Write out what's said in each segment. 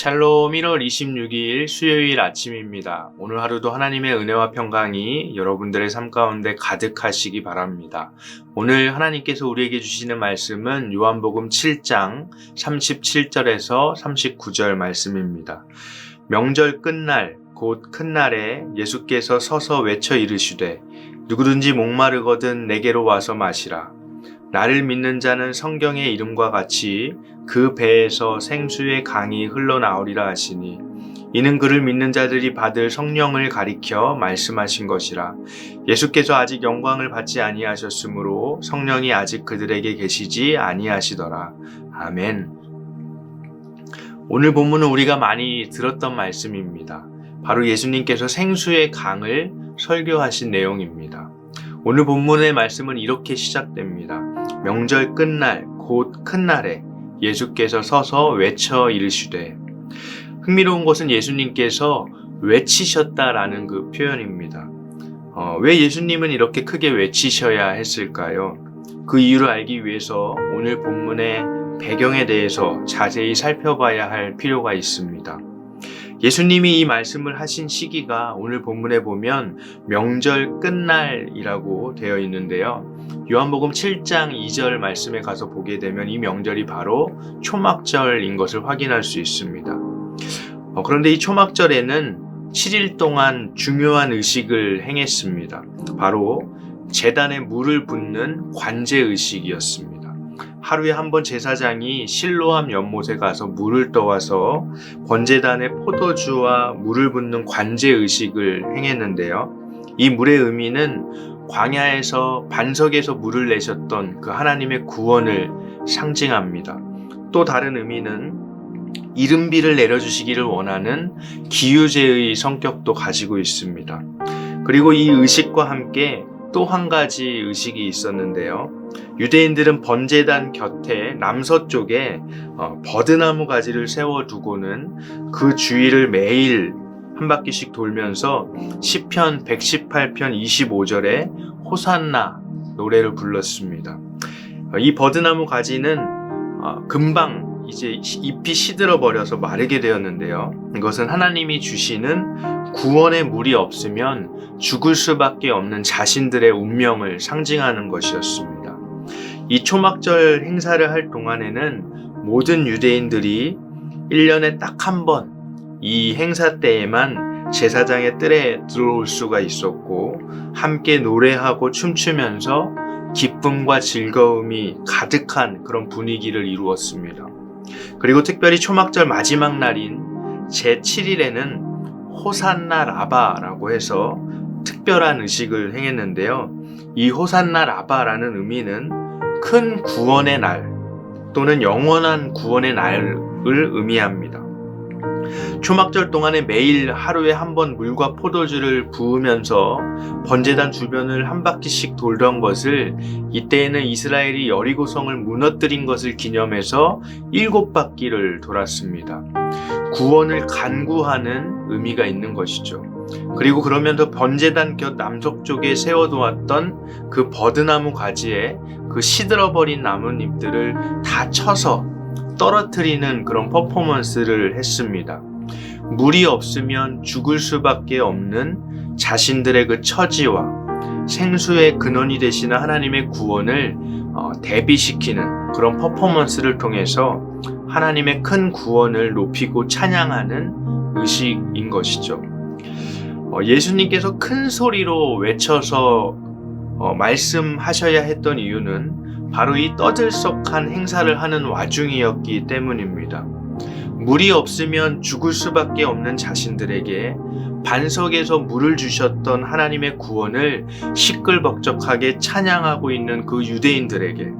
샬롬 1월 26일 수요일 아침입니다. 오늘 하루도 하나님의 은혜와 평강이 여러분들의 삶 가운데 가득하시기 바랍니다. 오늘 하나님께서 우리에게 주시는 말씀은 요한복음 7장 37절에서 39절 말씀입니다. 명절 끝날 곧 큰 날에 예수께서 서서 외쳐 이르시되 누구든지 목마르거든 내게로 와서 마시라. 나를 믿는 자는 성경의 이름과 같이 그 배에서 생수의 강이 흘러나오리라 하시니 이는 그를 믿는 자들이 받을 성령을 가리켜 말씀하신 것이라. 예수께서 아직 영광을 받지 아니하셨으므로 성령이 아직 그들에게 계시지 아니하시더라. 아멘. 오늘 본문은 우리가 많이 들었던 말씀입니다. 바로 예수님께서 생수의 강을 설교하신 내용입니다. 오늘 본문의 말씀은 이렇게 시작됩니다. 명절 끝날 곧 큰 날에 예수께서 서서 외쳐 이르시되. 흥미로운 것은 예수님께서 외치셨다라는 그 표현입니다. 왜 예수님은 이렇게 크게 외치셔야 했을까요? 그 이유를 알기 위해서 오늘 본문의 배경에 대해서 자세히 살펴봐야 할 필요가 있습니다. 예수님이 이 말씀을 하신 시기가 오늘 본문에 보면 명절 끝날이라고 되어 있는데요. 요한복음 7장 2절 말씀에 가서 보게 되면 이 명절이 바로 초막절인 것을 확인할 수 있습니다. 그런데 이 초막절에는 7일 동안 중요한 의식을 행했습니다. 바로 제단에 물을 붓는 관제 의식이었습니다. 하루에 한 번 제사장이 실로암 연못에 가서 물을 떠와서 번제단에 포도주와 물을 붓는 관제 의식을 행했는데요. 이 물의 의미는 광야에서 반석에서 물을 내셨던 그 하나님의 구원을 상징합니다. 또 다른 의미는 이른비를 내려주시기를 원하는 기유제의 성격도 가지고 있습니다. 그리고 이 의식과 함께 또 한 가지 의식이 있었는데요. 유대인들은 번제단 곁에 남서쪽에 버드나무 가지를 세워두고는 그 주위를 매일 한 바퀴씩 돌면서 시편 118편 25절에 호산나 노래를 불렀습니다. 이 버드나무 가지는 금방 이제 잎이 시들어 버려서 마르게 되었는데요. 이것은 하나님이 주시는 구원의 물이 없으면 죽을 수밖에 없는 자신들의 운명을 상징하는 것이었습니다. 이 초막절 행사를 할 동안에는 모든 유대인들이 1년에 딱 한 번 이 행사 때에만 제사장의 뜰에 들어올 수가 있었고 함께 노래하고 춤추면서 기쁨과 즐거움이 가득한 그런 분위기를 이루었습니다. 그리고 특별히 초막절 마지막 날인 제7일에는 호산나 라바라고 해서 특별한 의식을 행했는데요. 이 호산나 라바라는 의미는 큰 구원의 날 또는 영원한 구원의 날을 의미합니다. 초막절 동안에 매일 하루에 한 번 물과 포도주를 부으면서 번제단 주변을 한 바퀴씩 돌던 것을 이때에는 이스라엘이 여리고성을 무너뜨린 것을 기념해서 7바퀴를 돌았습니다. 구원을 간구하는 의미가 있는 것이죠. 그리고 그러면서 번제단 곁 남서쪽에 세워두었던 그 버드나무 가지에 그 시들어버린 나뭇잎들을 다 쳐서 떨어뜨리는 그런 퍼포먼스를 했습니다. 물이 없으면 죽을 수밖에 없는 자신들의 그 처지와 생수의 근원이 되시는 하나님의 구원을 대비시키는 그런 퍼포먼스를 통해서 하나님의 큰 구원을 높이고 찬양하는 의식인 것이죠. 예수님께서 큰 소리로 외쳐서 말씀하셔야 했던 이유는 바로 이 떠들썩한 행사를 하는 와중이었기 때문입니다. 물이 없으면 죽을 수밖에 없는 자신들에게 반석에서 물을 주셨던 하나님의 구원을 시끌벅적하게 찬양하고 있는 그 유대인들에게,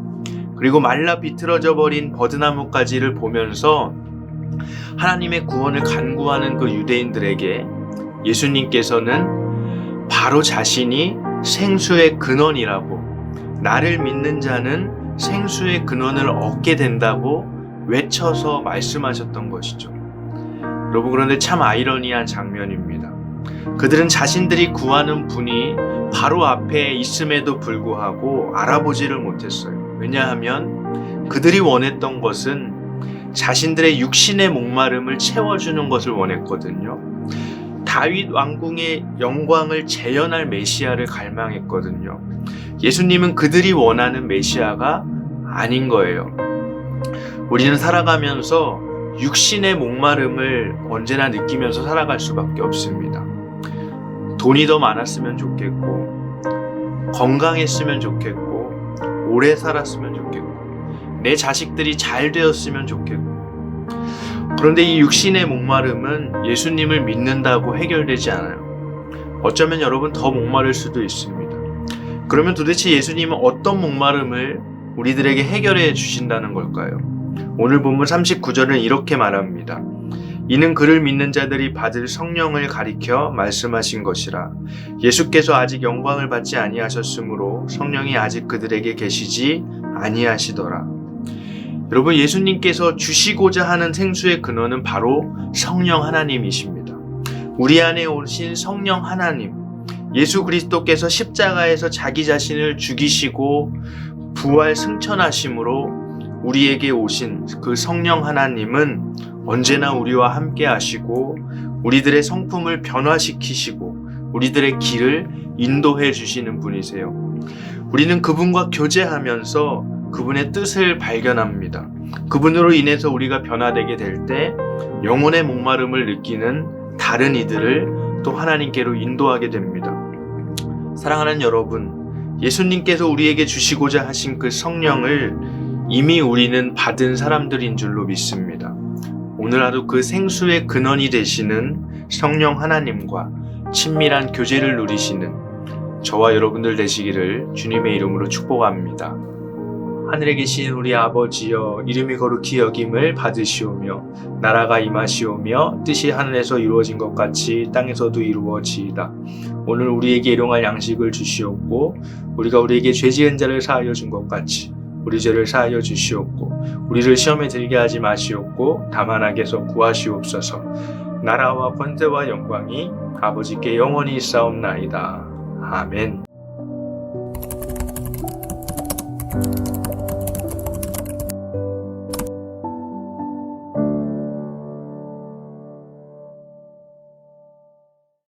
그리고 말라 비틀어져 버린 버드나무 가지를 보면서 하나님의 구원을 간구하는 그 유대인들에게 예수님께서는 바로 자신이 생수의 근원이라고, 나를 믿는 자는 생수의 근원을 얻게 된다고 외쳐서 말씀하셨던 것이죠. 여러분, 그런데 참 아이러니한 장면입니다. 그들은 자신들이 구하는 분이 바로 앞에 있음에도 불구하고 알아보지를 못했어요. 왜냐하면 그들이 원했던 것은 자신들의 육신의 목마름을 채워주는 것을 원했거든요. 다윗 왕궁의 영광을 재현할 메시아를 갈망했거든요. 예수님은 그들이 원하는 메시아가 아닌 거예요. 우리는 살아가면서 육신의 목마름을 언제나 느끼면서 살아갈 수밖에 없습니다. 돈이 더 많았으면 좋겠고, 건강했으면 좋겠고, 오래 살았으면 좋겠고, 내 자식들이 잘 되었으면 좋겠고. 그런데 이 육신의 목마름은 예수님을 믿는다고 해결되지 않아요. 어쩌면 여러분 더 목마를 수도 있습니다. 그러면 도대체 예수님은 어떤 목마름을 우리들에게 해결해 주신다는 걸까요? 오늘 본문 39절은 이렇게 말합니다. 이는 그를 믿는 자들이 받을 성령을 가리켜 말씀하신 것이라. 예수께서 아직 영광을 받지 아니하셨으므로 성령이 아직 그들에게 계시지 아니하시더라. 여러분, 예수님께서 주시고자 하는 생수의 근원은 바로 성령 하나님이십니다. 우리 안에 오신 성령 하나님, 예수 그리스도께서 십자가에서 자기 자신을 죽이시고 부활 승천하심으로 우리에게 오신 그 성령 하나님은 언제나 우리와 함께 하시고 우리들의 성품을 변화시키시고 우리들의 길을 인도해 주시는 분이세요. 우리는 그분과 교제하면서 그분의 뜻을 발견합니다. 그분으로 인해서 우리가 변화되게 될 때 영혼의 목마름을 느끼는 다른 이들을 또 하나님께로 인도하게 됩니다. 사랑하는 여러분, 예수님께서 우리에게 주시고자 하신 그 성령을 이미 우리는 받은 사람들인 줄로 믿습니다. 오늘 하루 그 생수의 근원이 되시는 성령 하나님과 친밀한 교제를 누리시는 저와 여러분들 되시기를 주님의 이름으로 축복합니다. 하늘에 계신 우리 아버지여, 이름이 거룩히 여김을 받으시오며 나라가 임하시오며 뜻이 하늘에서 이루어진 것 같이 땅에서도 이루어지이다. 오늘 우리에게 일용할 양식을 주시옵고 우리가 우리에게 죄 지은 자를 사하여 준 것 같이 우리 죄를 사하여 주시옵고 우리를 시험에 들게 하지 마시옵고 다만 악에서 구하시옵소서. 나라와 권세와 영광이 아버지께 영원히 있사옵나이다. 아멘.